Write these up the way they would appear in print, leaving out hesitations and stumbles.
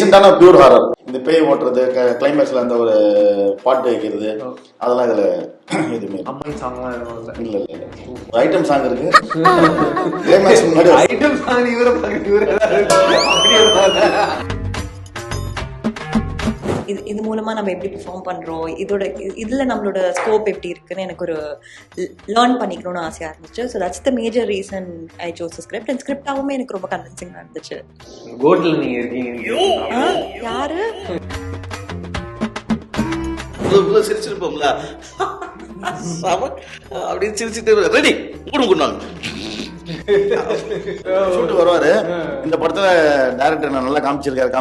டீசெண்டான pure horror. இந்த பேய் ஓட்டுறது, கிளைமேக்ஸ்ல அந்த ஒரு பாட்டு வைக்கிறது, அதெல்லாம் இதுல எதுவுமே அம்மன் சாங்லாம் எதுவும் இல்ல. இல்ல இல்ல ஒரு ஐட்டம் சாங் இருக்கு. கிளைமேக்ஸ் முன்னாடி ஐட்டம் சாங் இது மூலமா நம்ம எப்படி பெர்ஃபார்ம் பண்றோம், இதுல நம்மளோட ஸ்கோப் எப்படி இருக்குன்னு எனக்கு ஒரு லேர்ன் பண்ணிக்கணும்னு ஆசையா இருந்துச்சு. So that's the major reason I chose script. And ஸ்கிரிப்டாவுமே எனக்கு ரொம்ப கன்வின்சிங்கா இருந்துச்சு. கோட்ல நீங்க இருக்கீங்க. யாரு சிரிச்சிருப்போம்ல அப்படின்னு சிரிச்சுட்டு ரெடி கொண்டாங்க ஷூட்டு வருவாரு. இந்த படத்துல டைரக்டர் நான் நல்லா காமிச்சிருக்காரு.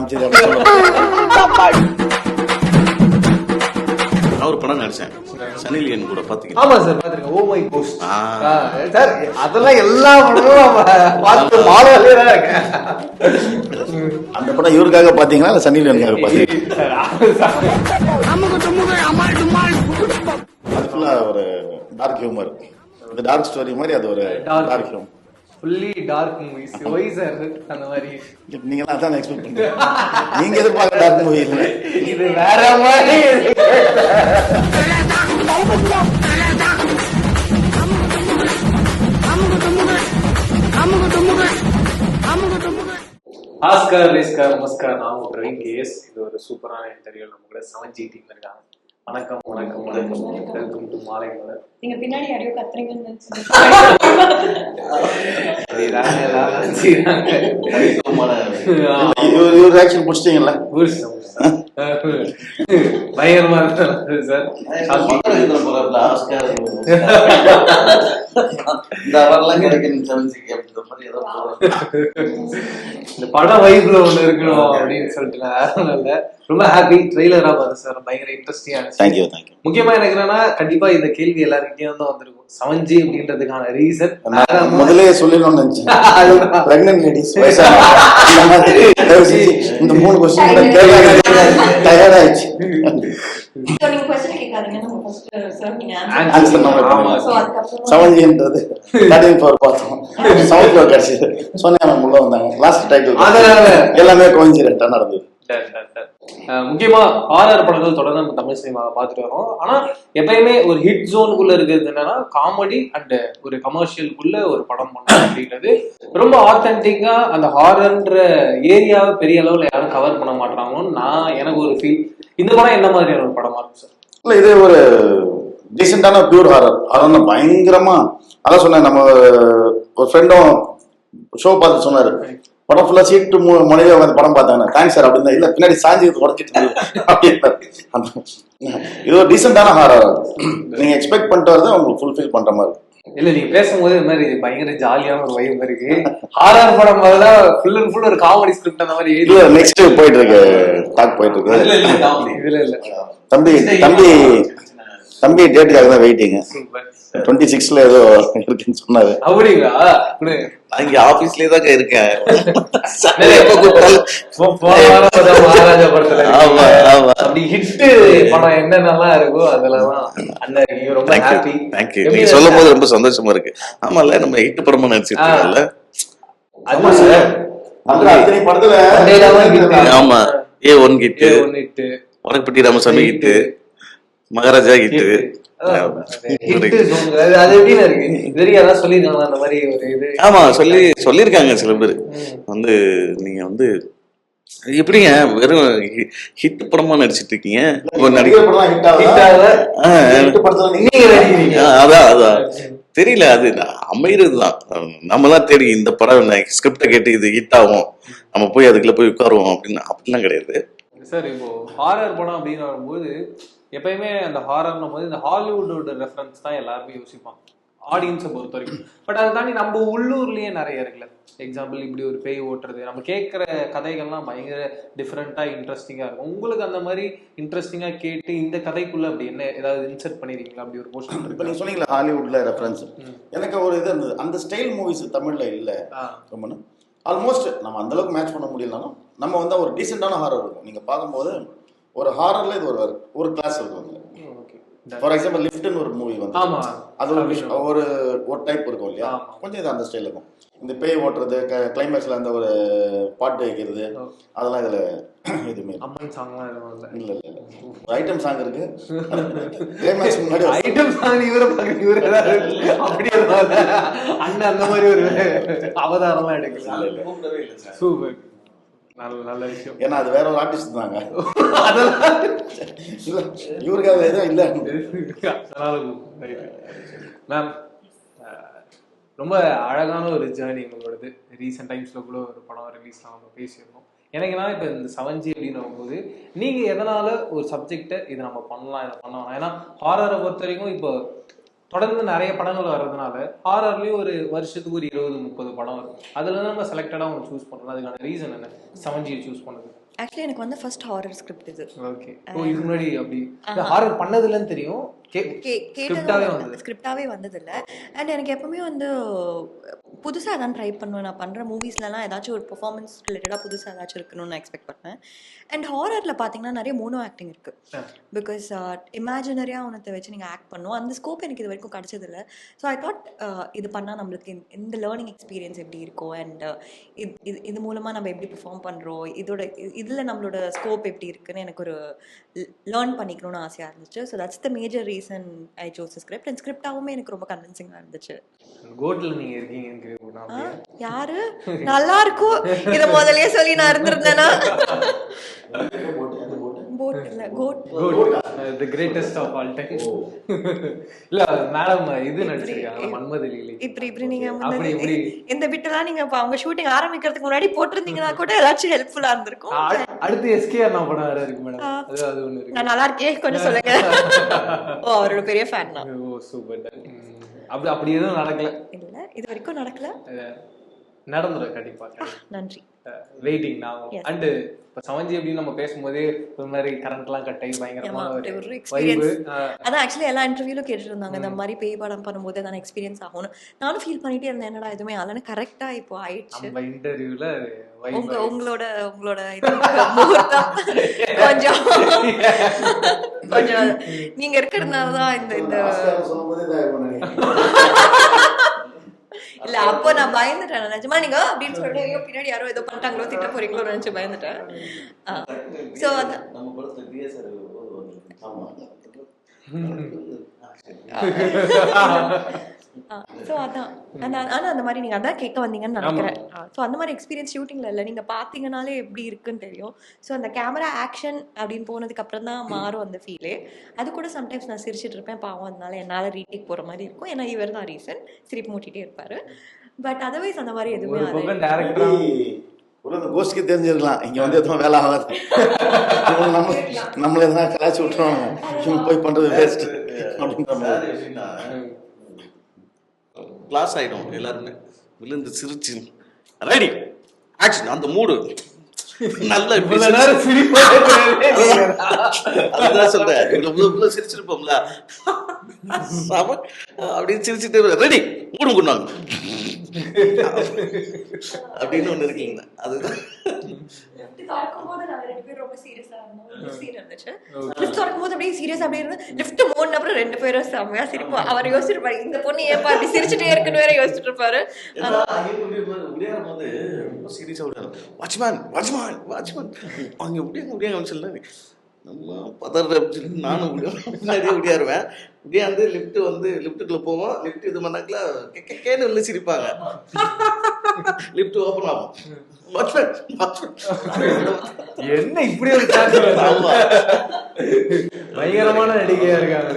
ஒரு படம் நடிச்சேன் சனிலியன் கூட பாத்தீங்கன்னா. ஆமா சார் பாத்துருக்கேன். ஓ மை கோஸ்ட் சார், அதெல்லாம் எல்லா படமும் பார்த்து மாடலே தான் இருக்கேன். அந்த படம் இவருக்காக பாத்தீங்களா இல்ல சனிலியனுக்காக பாத்தீங்களா? அது ஃபுல்லா ஒரு டார்க் ஹியூமர். இந்த டார்க் ஸ்டோரி மாதிரி அது ஒரு dark humour. Fully dark movies. Why sir அந்த மாதிரி நீங்க அதான் எக்ஸ்பெக்ட் பண்றீங்க. நீங்க எதிர்பார்க்க டார்க் மூவி இல்ல, இது வேற மாதிரி. ஆஸ்கர் ரேஸ்கர் நமஸ்கார். நான் பிரவீன் கேஎஸ். இது ஒரு சூப்பரான இன்டர்வியூ. நம்ம கூட 7G டீம் இருக்காங்க. வணக்கம் வணக்கம் வணக்கம். வெல்கம் டு மாலை மலர். நீங்க பின்னாடி யாரையோ கத்துறீங்கன்னு இவர் ஆக்ஷன் முடிச்சிட்டீங்கல்ல? பயங்கரமா இருக்கு சார். இந்த படம் வைப்ல ஒண்ணு இருக்கணும் அப்படின்னு சொல்லிட்டு ரொம்ப ஹாப்பி. ட்ரெய்லரா பார்த்து சார் பயங்கர இன்ட்ரெஸ்டிங்கா இருந்துச்சு. முக்கியமா எனக்கு என்னன்னா, கண்டிப்பா இந்த கேள்வி எல்லாருக்கிட்டையும் தான் வந்திருக்கும். 7G அப்படின்றதுக்கான ரீசன் முதலே சொல்லணும்னு நினைச்சேன். பிரெக்னன்ட் லேடிஸ் இந்த 3 क्वेश्चन டயர்ட் ஆயிடுச்சு. நீங்க क्वेश्चन கேட்காதீங்க, நம்ம ஃபர்ஸ்ட் சார் நீங்க ஆன்சர் நம்ம சோ அதுக்கு 7Gன்றது ஸ்டார்டிங் ஃபார் பார்த்தோம். சவுண்ட் ஃப்ளோ கட்சி சொன்னாங்க உள்ள வந்தாங்க. லாஸ்ட் டைட்டில் எல்லாமே கோயின்சிடென்ட்டா நடந்தது. முக்கியமா ஹாரர் படங்கள் தொடர்ந்து நம்ம தமிழ் சினிமாவை பார்த்துட்டு வரோம். ஆனா எப்பயுமே ஒரு ஹிட் ஜோனுக்குள்ள இருக்கிறது என்னன்னா, காமெடி அண்ட் ஒரு கமர்ஷியலுக்குள்ள ஒரு படம் பண்ணணும் அப்படின்றது ரொம்ப ஆத்தென்டிக்கா. அந்த ஹாரர்ன்ற ஏரியாவை பெரிய அளவுல யாரும் கவர் பண்ண மாட்டாங்கன்னு எனக்கு ஒரு ஃபீல். இந்த படம் என்ன மாதிரியான ஒரு படமா இருக்கும் சார்? இல்ல, இது ஒரு டீசெண்டான பியூர் ஹாரர். அதான் பயங்கரமா அதான் சொன்னேன். நம்ம ஒரு ஃப்ரெண்டும் ஷோ பார்த்து சொன்னாரு, படம் ஃபுல்லா சீட்டு மனைவியா வந்து படம் பார்த்தாங்க. தேங்க்ஸ் சார் அப்படின்னு. இல்ல பின்னாடி சாஞ்சி உடச்சிட்டு இது ஒரு டீசெண்டான ஹாரர். நீங்க எக்ஸ்பெக்ட் பண்ணிட்டு வரதை உங்களுக்கு ஃபுல்ஃபில் பண்ற மாதிரி. இல்ல நீங்க பேசும்போது இந்த மாதிரி பயங்கர ஜாலியான ஒரு வைப் இருக்கு. ஹாரர் படம் முதல்ல ஃபுல் அண்ட் ஃபுல் ஒரு காமெடி ஸ்கிரிப்ட் அந்த மாதிரி. இல்ல நெக்ஸ்ட் போயிட்டு இருக்கு, டாக் போயிட்டு இருக்கு. இதுல இல்ல தம்பி டேட்டுக்காக தான் வெயிட்டிங். 26ல ஏதோ இருக்குன்னு சொன்னாரு. அப்படிங்களா? அங்க ஆபீஸ்லயே தாங்க இருக்கேன். மகாராஜா படத்துல அப்படி ஹிட் படம் என்னென்னலாம் இருக்கோ அதெல்லாம் ரொம்ப ஹாப்பி. தேங்க்யூ. நீங்க சொல்லும் போது ரொம்ப சந்தோஷமா இருக்கு. ஆமால நம்ம ஹிட் படமா நடிச்சிருக்கோம்ல. ஆமா சார். ஆமா, A1 hit, Vadakkupatti Ramasamy hit, Maharaja hit. ஆமா சொல்லிருக்காங்க சில பேர் வந்து, நீங்க வந்து எப்படிங்க வெறும் ஹிட் படமா நடிச்சிட்டு இருக்கீங்க? அதான் தெரியல, அது அமைகிறதுதான். நம்ம தான் தேடி இந்த படம் ஸ்கிரிப்ட கேட்டு இது ஹிட் ஆகும், நம்ம போய் அதுக்குள்ள போய் உட்காருவோம் அப்படின்னு அப்படிலாம் கிடையாது சார். இப்போ ஹாரர் படம் அப்படின்னு வரும்போது எப்பயுமே அந்த ஹாரர்னும் போது இந்த ஹாலிவுட்டோட ரெஃபரன்ஸ் தான் எல்லாருமே யோசிப்பாங்க, ஆடியன்ஸை பொறுத்த வரைக்கும். பட் அதை தாண்டி நம்ம உள்ளூர்லயே நிறைய இருக்குல்ல. எக்ஸாம்பிள், இப்படி ஒரு பேய் ஓட்டுறது, நம்ம கேட்குற கதைகள்லாம் பயங்கர டிஃப்ரெண்டா இன்ட்ரெஸ்டிங்கா இருக்கும். உங்களுக்கு அந்த மாதிரி இன்ட்ரெஸ்டிங்கா கேட்டு இந்த கதைக்குள்ள அப்படி என்ன ஏதாவது இன்சர்ட் பண்ணிருக்கீங்களா? அப்படி ஒரு போர்ஷன் இப்போ நீங்க சொன்னீங்களா ஹாலிவுட்ல ரெஃபரன்ஸ், எனக்கு ஒரு இது இருந்தது. அந்த ஸ்டைல் மூவிஸ் தமிழ்ல இல்லை ரொம்ப. ஆல்மோஸ்ட் நம்ம அந்த அளவுக்கு மேட்ச் பண்ண முடியலனாலும் நம்ம வந்து ஒரு டீசெண்டான ஹாரர் இருக்கும். நீங்க பார்க்கும்போது ஒரு ஹாரர்ல இது ஒரு கிளாஸ் இருக்கும். ஃபார் எக்ஸாம்பிள் லிஃப்ட்னு ஒரு மூவி வந்து ஆமா அது ஒரு ஒரு டைப் இருக்கும் இல்லையா, கொஞ்சம் இது அந்த ஸ்டைல் இருக்கும். இந்த பேய் ஓட்டுறது, கிளைமேக்ஸ்ல அந்த ஒரு பாட்டு வைக்கிறது, அதெல்லாம் இதுல எதுவுமே அம்மன் சாங்லாம் இல்ல இல்ல இல்ல. ஐட்டம் சாங் இருக்கு, கிளைமேக்ஸ் முன்னாடி ஐட்டம் சாங் இவரை பார்க்க இவரு அப்படியே அண்ணன் அந்த மாதிரி ஒரு அவதாரம்லாம் எடுக்கல. சூப்பர், நல்ல விஷயம். ஏன்னா அது வேற ஒரு ஆர்டிஸ்ட் தாங்க, இல்ல இவருக்கு அது எதுவும் இல்ல. மேம் ரொம்ப அழகான ஒரு ஜேர்னி உங்களோடது. ரீசெண்ட் டைம்ஸ்ல கூட ஒரு படம் ரிலீஸ் நம்ம பேசியிருந்தோம். எனக்கு என்ன இப்போ இந்த 7G அப்படின்னு வரும்போது நீங்க எதனால ஒரு சப்ஜெக்டை இதை நம்ம பண்ணலாம் இதை பண்ணலாம், ஏன்னா ஹாரரை பொறுத்த வரைக்கும் இப்போ தொடர்ந்து நிறைய படங்கள் வர்றதுனால ஹாரர்லயும் ஒரு வருஷத்துக்கு ஒரு 20-30 படம் வரும். அதுல இருந்து நம்ம செலக்டடா ஒன்று சூஸ் பண்ணலாம். அதுக்கான ரீசன் என்ன 7G சூஸ் பண்ணது? ஆக்சுவலி எனக்கு வந்து ஃபர்ஸ்ட் ஹாரர் ஸ்கிரிப்ட் இது. ஓகே, ஓ இதுக்கு முன்னாடி அப்படி ஹாரர் பண்ணதுலன்னு தெரியும், ஸ்கிரிப்டாவே வந்தது இல்லை. அண்ட் எனக்கு எப்பவுமே வந்து புதுசாக தான் ட்ரை பண்ணுவேன். நான் பண்ணுற மூவிஸ்லாம் ஏதாச்சும் ஒரு பெர்ஃபார்மன்ஸ் ரிலேட்டடாக புதுசாக ஏதாச்சும் இருக்கணும்னு நான் எக்ஸ்பெக்ட் பண்ணேன். அண்ட் ஹாரரில் பார்த்தீங்கன்னா நிறைய மோனோ ஆக்டிங் இருக்குது. பிகாஸ் இமேஜினரியாக ஒன்றத்தை வச்சு நீங்கள் ஆக்ட் பண்ணுவோம். அந்த ஸ்கோப் எனக்கு இது வரைக்கும் கிடச்சதில்லை. ஸோ ஐ தாட் இது பண்ணால் நம்மளுக்கு இந்த லேர்னிங் எக்ஸ்பீரியன்ஸ் எப்படி இருக்கும், அண்ட் இது மூலமாக நம்ம எப்படி பெர்ஃபார்ம் பண்ணுறோம், இதில் நம்மளோட ஸ்கோப் எப்படி இருக்குன்னு எனக்கு ஒரு லேர்ன் பண்ணிக்கணும்னு ஆசையாக இருந்துச்சு. So that's the major reason I chose script. And ஸ்கிரிப்டாகவுமே எனக்கு ரொம்ப கன்வின்சிங்காக இருந்துச்சு. கோட்ல நீங்க இருக்கீங்க, யாரு நல்லா இருக்கும் இத முதல்லயே சொல்லி நான் இருந்திருந்தேனா. போட் இல்ல goat, the greatest of all time. இல்ல மேடம் இது நடிச்சிருக்காங்க மன்மதலிலே. இப்படி நீங்க இந்த பிட்டெல்லாம் நீங்க அவங்க ஷூட்டிங் ஆரம்பிக்கிறதுக்கு முன்னாடி போட்டிருந்தீங்கன்னா கூட ஏதாச்சும் ஹெல்ப்ஃபுல்லா இருந்திருக்கும். அடுத்து எஸ்கேஆர் நான் படம் வேற இருக்கு மேடம், அது ஒண்ணு இருக்கு. நான் நல்லா இருக்கேன் கொஞ்சம் சொல்லுங்க. ஓ அவரோட பெரிய ஃபேன் நான். ஓ சூப்பர். அப்படி எதுவும் நடக்கல? இல்ல இது வரைக்கும் நடக்கல, நடந்துரும் கண்டிப்பா. நன்றி. வெயிட்டிங் நான். அண்ட் இப்ப 7G அப்படின்னு நம்ம பேசும்போதே ஒரு மாதிரி கரண்ட் எல்லாம் கட் ஆகி பயங்கரமா ஒரு எக்ஸ்பீரியன்ஸ். அதான் ஆக்சுவலி எல்லா இன்டர்வியூலும் கேட்டுட்டு இருந்தாங்க இந்த மாதிரி பேய் படம் பண்ணும்போது அதான் எக்ஸ்பீரியன்ஸ் ஆகும்னு. நானும் ஃபீல் பண்ணிட்டே இருந்தேன் என்னடா எதுவுமே ஆகலன்னு. கரெக்டா இப்போ ஆயிடுச்சு. நம்ம இன்டர்வியூல உங்களோட முகூர்த்தம் கொஞ்சம் கொஞ்சம் நீங்க இருக்கிறதுனாலதான் இந்த இல்ல அப்போ நான் பயந்துட்டேன் நிஜமா. நீங்க அப்படின்னு சொல்லிட்டு ஐயோ பின்னாடி யாரோ ஏதோ பண்ணிட்டாங்களோ திட்ட போறீங்களோ நினைச்சு பயந்துட்டேன். சோ அதான் ஸோ அதான் ஆனால் அந்த மாதிரி நீங்கள் அதான் கேட்க வந்தீங்கன்னு நினைக்கிறேன். ஸோ அந்த மாதிரி எக்ஸ்பீரியன்ஸ் ஷூட்டிங்கில் இல்லை, நீங்கள் பார்த்தீங்கனாலே எப்படி இருக்குன்னு தெரியும். ஸோ அந்த கேமரா ஆக்ஷன் அப்படின்னு போனதுக்கு அப்புறம் தான் மாறும் அந்த ஃபீலே. அது கூட சம்டைம்ஸ் நான் சிரிச்சிட்டு இருப்பேன் பாவம், அதனால என்னால் ரீடேக் போகிற மாதிரி இருக்கும். ஏன்னா இவர் தான் ரீசன், சிரிப்பு மூட்டிகிட்டே இருப்பார். பட் அதர்வைஸ் அந்த மாதிரி எதுவுமே கோஷ்டிக்கு தெரிஞ்சிருக்கலாம் இங்க வந்து எதுவும் வேலை ஆகாது, நம்மள எதனா கிளாஸ் விட்டுருவாங்க, இவங்க போய் பண்றது வேஸ்ட் அப்படின்ற மாதிரி கிளாஸ் ஆயிடும். எல்லாருமே விழுந்து சிரிச்சு ரெடி ஆக்ஷன் அந்த மூடு நல்ல அதுதான் சொல்றேன். இவ்வளவு சிரிச்சிருப்போம்ல அப்படின்னு சிரிச்சுட்டு ரெடி மூடு கொண்டாங்க அப்படின்னு ஒண்ணு இருக்குங்க. அதுதான் அவர் யோசிச்சிருப்பாரு இந்த பொண்ணு ஏப்பா அப்படி சிரிச்சுட்டே இருக்குன்னு வேற யோசிச்சுட்டு இருப்பாரு. நம்ம பதற நானும் முன்னாடியே முடியாருவேன். முடியாது லிஃப்ட் வந்து லிஃப்ட்டுக்குள்ள போவோம். லிஃப்ட் இது பண்ணாக்கல கேன்னு உள்ள சிரிப்பாங்க. லிஃப்ட் ஓபன் ஆகும். என்ன இப்படி ஒரு பயங்கரமான நடிகையா இருக்காங்க.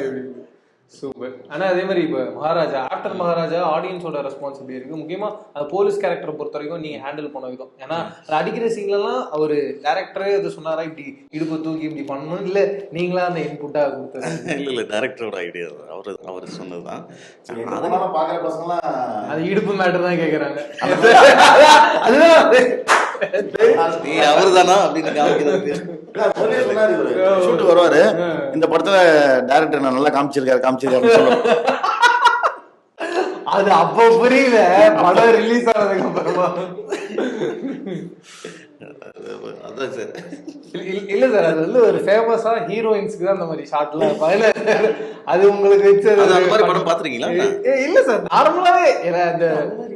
சூப்பர். ஆனா அதே மாதிரி இப்ப மகாராஜா ஆஃப்டர் மகாராஜா ஆடியன்ஸோட ரெஸ்பான்ஸ் எப்படி இருக்கு? முக்கியமா அந்த போலீஸ் கேரக்டரை பொறுத்த வரைக்கும் நீங்க ஹேண்டில் பண்ண விதம். ஏன்னா அடிக்கிற சீன்ல எல்லாம் அவரு டேரக்டரே அது சொன்னாரா இப்படி இடுப்பு தூக்கி இப்படி பண்ணணும், இல்ல நீங்களா அந்த இன்புட்டா கொடுத்தது? இல்ல டேரக்டரோட ஐடியா அவரு சொன்னதுதான். பாக்குற பசங்க அது இடுப்பு மேட்டர் தான் கேக்குறாங்க. அவருதானா அப்படின்னு ஷூட் வருவாரு. இந்த படத்துல டைரக்டர் நான் நல்லா காமிச்சிருக்காரு அது அப்போ புரியல, படம் ரிலீஸ் ஆனதுக்கு அப்புறமா. அதான் சார். இல்ல சார், அது வந்து ஒரு ஃபேமஸா ஹீரோயின்ஸ்க்கு தான் அந்த மாதிரி ஷாட்லாம் இருப்பாங்க. அது உங்களுக்கு வச்சது அது அந்த மாதிரி படம் பார்த்துருக்கீங்களா? இல்ல சார், நார்மலாவே அந்த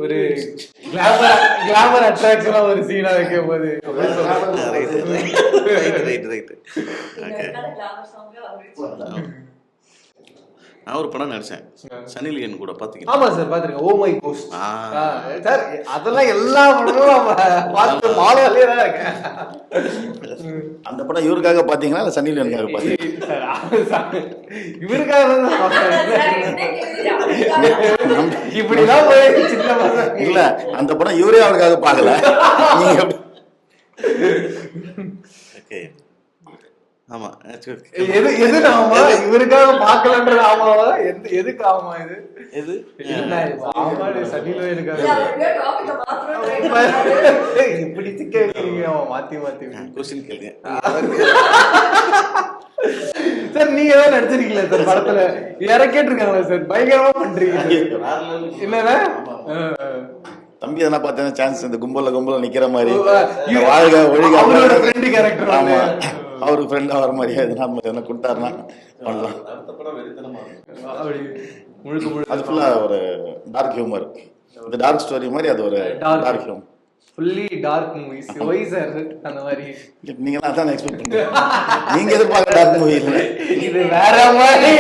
ஒரு கிளாமர் அட்ராக்ஷனா ஒரு சீனா வைக்கும் போது ரைட். நான் ஒரு படம் நடிச்சேன் சன்னி லியோன் கூட, பாத்தீங்கன்னா? ஆமா சார், பாத்துருக்கேன். ஓ மை கோஸ்ட் சார், அதெல்லாம் எல்லா படமும் பார்த்து மாலவாலே தான் இருக்கேன். அந்த படம் இவருக்காக பாத்தீங்களா இல்ல சன்னி லியோனுக்காக பாத்தீங்களா? இவருக்காக இப்படிதான் போய் சின்ன பசங்க இல்ல, அந்த படம் இவரே அவருக்காக பாக்கல, நீங்க ஓகே. ஆமா, எது ஆமா இவருக்காக பாக்கலன்றது ஆமாவா? எதுக்கு ஆமா இது? எது ஆமா சனில இருக்காரு. இப்படி சிக்க வைக்கிறீங்க மாத்தி கொஸ்டின் கேளுங்க சார். நீங்க தான் நடிச்சிருக்கீங்களா சார் படத்துல? யார கேட்டிருக்காங்களா சார்? பயங்கரமா பண்றீங்க இல்ல? தம்பி எதனா பார்த்தா சான்ஸ் இந்த கும்பல நிக்கிற மாதிரி வாழ்க ஒழிக ஃப்ரெண்ட் கேரக்டர். ஆமா, அவருக்கு ஃப்ரெண்டா வர மாதிரி எதனா கொடுத்தாருன்னா பண்ணலாம். அது ஃபுல்லா ஒரு டார்க் ஹியூமர், இந்த டார்க் ஸ்டோரி மாதிரி. அது ஒரு dark humour, fully dark movies. Why sir அந்த மாதிரி? நீங்க அதான் எக்ஸ்பெக்ட் பண்ணீங்க, நீங்க எதிர்பார்க்க டார்க் மூவி இல்லை, இது வேற மாதிரி.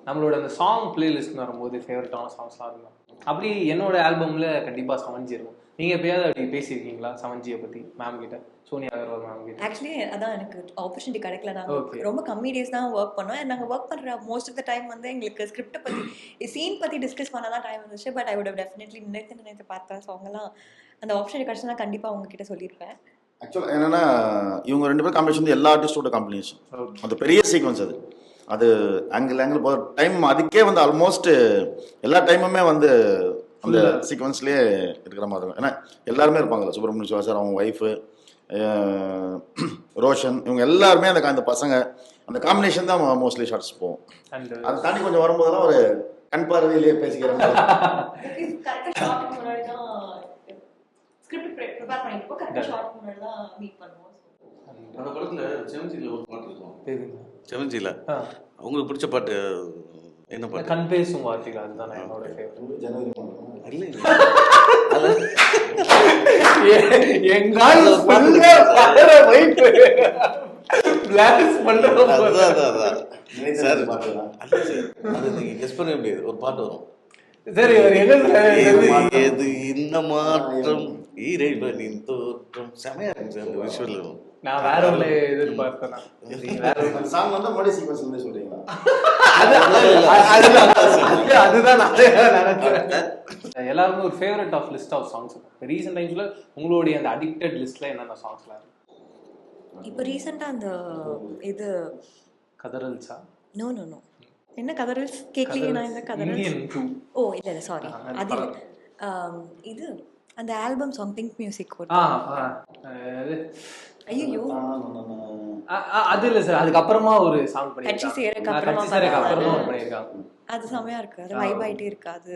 நம்மளோட அந்த சாங் பிளேலிஸ்ட் வரும்போது ஃபேவரட்டான சாங்ஸ்லாம் இருக்கும். அப்படி என்னோட ஆல்பம்ல கண்டிப்பா சமஞ்சி இருக்கும். நீங்க எப்பயாவது அப்படி பேசியிருக்கீங்களா சமஞ்சியை பத்தி மேம் கிட்ட, சோனியா அகர்வால் மேம் கிட்ட? ஆக்சுவலி அதான் எனக்கு ஆப்பர்ச்சுனிட்டி கிடைக்கல. நாங்கள் ரொம்ப கம்மி டேஸ் தான் ஒர்க் பண்ணோம். நாங்கள் ஒர்க் பண்ணுற மோஸ்ட் ஆஃப் த டைம் வந்து எங்களுக்கு ஸ்கிரிப்டை பற்றி சீன் பற்றி டிஸ்கஸ் பண்ண தான் டைம் இருந்துச்சு. பட் ஐ வுட் டெஃபினெட்லி நினைத்து பார்த்தா சாங்கெல்லாம் அந்த ஆப்பர்ச்சுனிட்டி கிடச்சுன்னா கண்டிப்பாக உங்ககிட்ட சொல்லியிருப்பேன். ஆக்சுவலாக என்னன்னா, இவங்க ரெண்டு பேரும் காம்பினேஷன் வந்து எல்லா ஆர்டிஸ்டோட காம்பினேஷன். அது பெரிய சீக்வன்ஸ். அது ஆங்கிள் போகிற டைம் அதுக்கே வந்து ஆல்மோஸ்ட் எல்லா டைமுமே வந்து அந்த சீக்வன்ஸ்லேயே இருக்கிற மாதிரி இருக்கும். ஏன்னா எல்லாருமே இருப்பாங்கல்ல, சுப்பிரமணிய சிவா சார், அவங்க ஒய்ஃபு, ரோஷன், இவங்க எல்லாருமே அந்த பசங்க அந்த காம்பினேஷன் தான் மோஸ்ட்லி ஷார்ட்ஸ் போகும். அதை தாண்டி கொஞ்சம் வரும்போதெல்லாம் ஒரு கண் பார்வையிலேயே பேசிக்கிறேன். அந்த படத்துல செவஞ்சில ஒரு பாட்டு இருக்கும். செவஞ்சில உங்களுக்கு பிடிச்ச பாட்டு என்ன பாட்டு? கண் பேசும் வார்த்தைகள். அதுதான் என்னோட ஃபேவரட். எங்கால் பண்ற பண்ற வைப் பிளாஸ் பண்ற சார். அது நீங்க கெஸ் பண்ண முடியாது. ஒரு பாட்டு வரும். சரி, அவர் என்ன எது இந்த மாற்றம் இறைவனின் தோற்றம். செமையா இருக்கு சார் அந்த விஷுவல். நான் வேற ஒரு எதிர்பார்த்தேன். சாங் வந்து மொழி சீக்வன்ஸ் வந்து சொல்றீங்களா? அதுதான் நினைச்சேன். எல்லாருமே ஒரு favourite of list of songs. Recent டைம்ஸ்ல உங்களுடைய அந்த அடிக்டட் லிஸ்ட்ல என்னென்ன சாங்ஸ்லாம் இருக்கு? இப்போ ரீசெண்டா அந்த இது கதறல்ஸா? நோ என்ன கதறல்ஸ் கேட்கலீங்க. நான் இந்த கதறல்ஸ் ஓ இல்ல சாரி, அது இது அந்த ஆல்பம் சாங் பிங்க் மியூசிக். ஐயோ அது இல்ல சார், அதுக்கப்புறமா ஒரு சாங் கட்சி சேரக்கு அப்புறமா பண்ணிருக்காங்க. அது செமையா இருக்கு. அது வைப் ஆயிட்டே இருக்கு. அது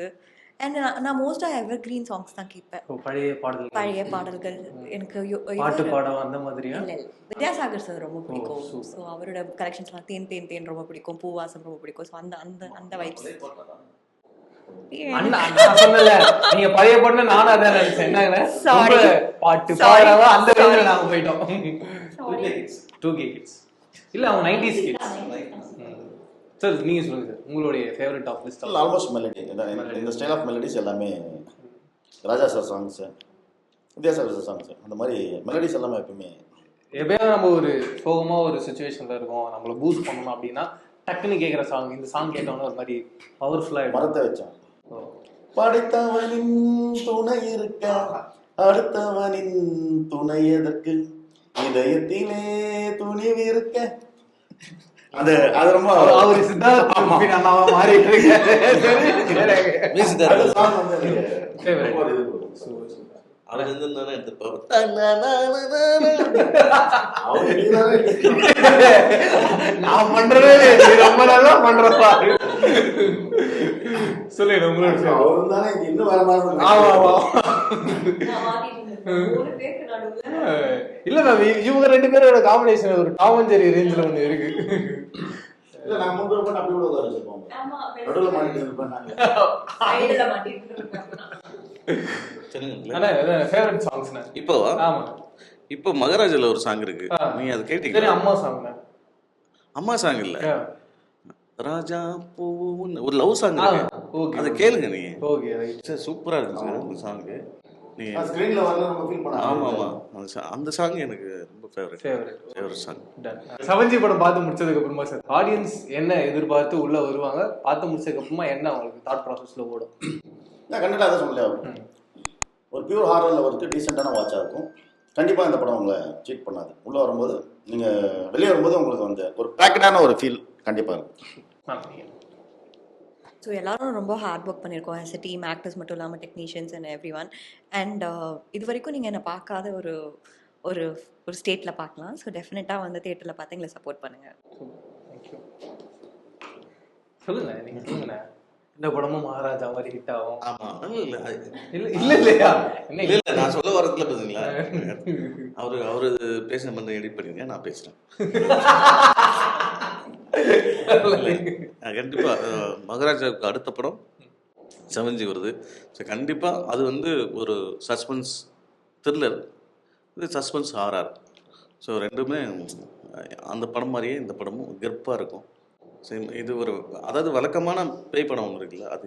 அண்ட் நான் மோஸ்டா எவர் கிரீன் சாங்ஸ் தான் கேட்பேன். பழைய பாடல்கள் எனக்கு பாட்டு பாடம் அந்த மாதிரியா? இல்ல வித்யாசாகர் சார் ரொம்ப பிடிக்கும். ஸோ அவரோட கலெக்ஷன்ஸ்லாம் தேன் தேன் தேன் ரொம்ப பிடிக்கும், பூவாசம் ரொம்ப பிடிக்கும். ஸோ அந்த அந்த அந்த வைப்ஸ். நீங்க பழைய பொண்ணு நானும் அதான் நினைச்சேன். என்ன பாட்டு பாடவா அந்த ரேஞ்சில நாங்க போயிட்டோம். 2K கிட்ஸ் இல்ல, அவங்க 90s கிட்ஸ். சார் நீங்க சொல்லுங்க சார், உங்களுடைய favourite of list. Almost melody, இந்த ஸ்டைல் ஆஃப் மெலடிஸ் எல்லாமே Raja sir songs, Vidyasagar sir songs, அந்த மாதிரி மெலடிஸ் எல்லாமே எப்பயாவது நம்ம ஒரு சோகமா ஒரு சுச்சுவேஷன்ல இருக்கோம், நம்மள பூஸ்ட் பண்ணணும் அப்படின்னா டக்குன்னு கேட்குற சாங் இந்த சாங் கேட்டோன்னு ஒரு மாதிரி பவர்ஃபுல்லாக மரத்தை வச்சான். படைத்தவனின் துணை இருக்க அடுத்தவனின் துணை எதற்கு, இதயத்திலே துணிவு இருக்க. அது அது ரொம்ப அவரு சித்தார்த்த மாறி அவர் இருந்தானே எடுத்துப்பாரு. நான் பண்றதே ரொம்ப நல்லா பண்றப்பா. சொல்லுங்க உங்களோட favorite. அவர் இருந்தாலும் இது இன்னும் வேற மாதிரி ஆமா ஆமா மூணு பேருக்கு நடுவுல இல்ல மேம் இவங்க ரெண்டு பேரோட காம்பினேஷன் ஒரு டாம் அண்ட் ஜெர்ரி ரேஞ்சில் ஒன்று இருக்கு. இல்ல நான் முன்பு போட்டு அப்படி கூட வச்சிருப்போம் ஆமா நடுவுல மாட்டிட்டு இருப்பேன் நாங்க சைடுல மாட்டிட்டு இருக்காங்க. சரிங்களா? ஆனா ஃபேவரட் சாங்ஸ்னா இப்போ ஆமா இப்போ மகாராஜால ஒரு சாங் இருக்கு, நீங்க அது சரி கேட்டீங்க? அம்மா சாங்னா அம்மா சாங் இல்ல, ராஜா பூன்னு ஒரு லவ் சாங் இருக்கு, ஓகே அதை கேளுங்க நீங்க. Okay right. சரி, சூப்பரா இருந்துச்சு அந்த சாங். நீங்க ஸ்கிரீன்ல வரல நம்ம ஃபீல் பண்ண. ஆமா ஆமா அந்த சாங் எனக்கு ரொம்ப ஃபேவரட் ஃபேவரட் சாங். செவன்ஜி படம் பார்த்து முடிச்சதுக்கு அப்புறமா சார் ஆடியன்ஸ் என்ன எதிர்பார்த்து உள்ள வருவாங்க, பார்த்து முடிச்சதுக்கு அப்புறமா என்ன அவங்களுக்கு தாட் ப்ராசஸ்ல ஓடும்? நான் கண்டிப்பா அதை சொல்லலையா, ஒரு பியூர் ஹாரர்ல ஒரு டீசெண்டான வாட்சா இருக்கும். கண்டிப்பா இந்த படம் உங்களை சீட் பண்ணாது. உள்ள வரும்போது நீங்க வெளியே வரும்போது உங்களுக்கு வந்து ஒரு பேக்கடான ஒரு ஃபீல் கண்டிப்பா இருக்கும். ஸோ எல்லாரும் ரொம்ப ஹார்ட் ஒர்க் பண்ணியிருக்கோம் ஆஸ் எ டீம், ஆக்டர்ஸ் மட்டும் இல்லாமல் technicians and every one. And இது வரைக்கும் நீங்கள் என்னை பார்க்காத ஒரு ஒரு ஒரு ஸ்டேட்டில் பார்க்கலாம். ஸோ டெஃபினட்டாக வந்து தேட்டரில் பார்த்து எங்களை சப்போர்ட் பண்ணுங்கள். தேங்க்யூ. சொல்லுங்க நீங்க சொல்லுங்க. இந்த படமும் மகாராஜா மாதிரி ஹிட் ஆகும். ஆமா இல்ல இல்ல இல்ல இல்லையா என்ன இல்ல இல்ல நான் சொல்ல வரதுல பாத்தீங்களா, அவரு பேசின மாதிரி எடிட் பண்ணுங்க, நான் பேசுறேன். கண்டிப்பா மகாராஜாவுக்கு அடுத்த படம் செவன்ஜி வருது. ஸோ கண்டிப்பா அது வந்து ஒரு சஸ்பென்ஸ் த்ரில்லர், இது சஸ்பென்ஸ் ஹாரர். ஸோ ரெண்டுமே அந்த படம் மாதிரியே இந்த படமும் கெர்ப்பாக இருக்கும். ஸோ இது ஒரு அதாவது வழக்கமான பேய் படம் ஒன்று இருக்குல்ல, அது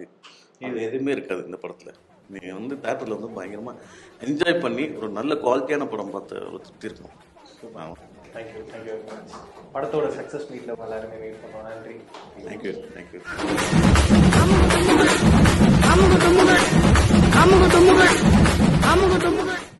எதுவுமே இருக்காது இந்த படத்தில். நீங்கள் வந்து தேட்டரில் வந்து பயங்கரமாக என்ஜாய் பண்ணி ஒரு நல்ல குவாலிட்டியான படம் பார்த்து ஒரு திருப்தி இருக்கும். Thank you thank you very much. படத்தோட சக்ஸஸ் மீட்ல எல்லாருமே வெயிட் பண்ணுவோம். நன்றி. Thank you thank you. அமுக தொமுக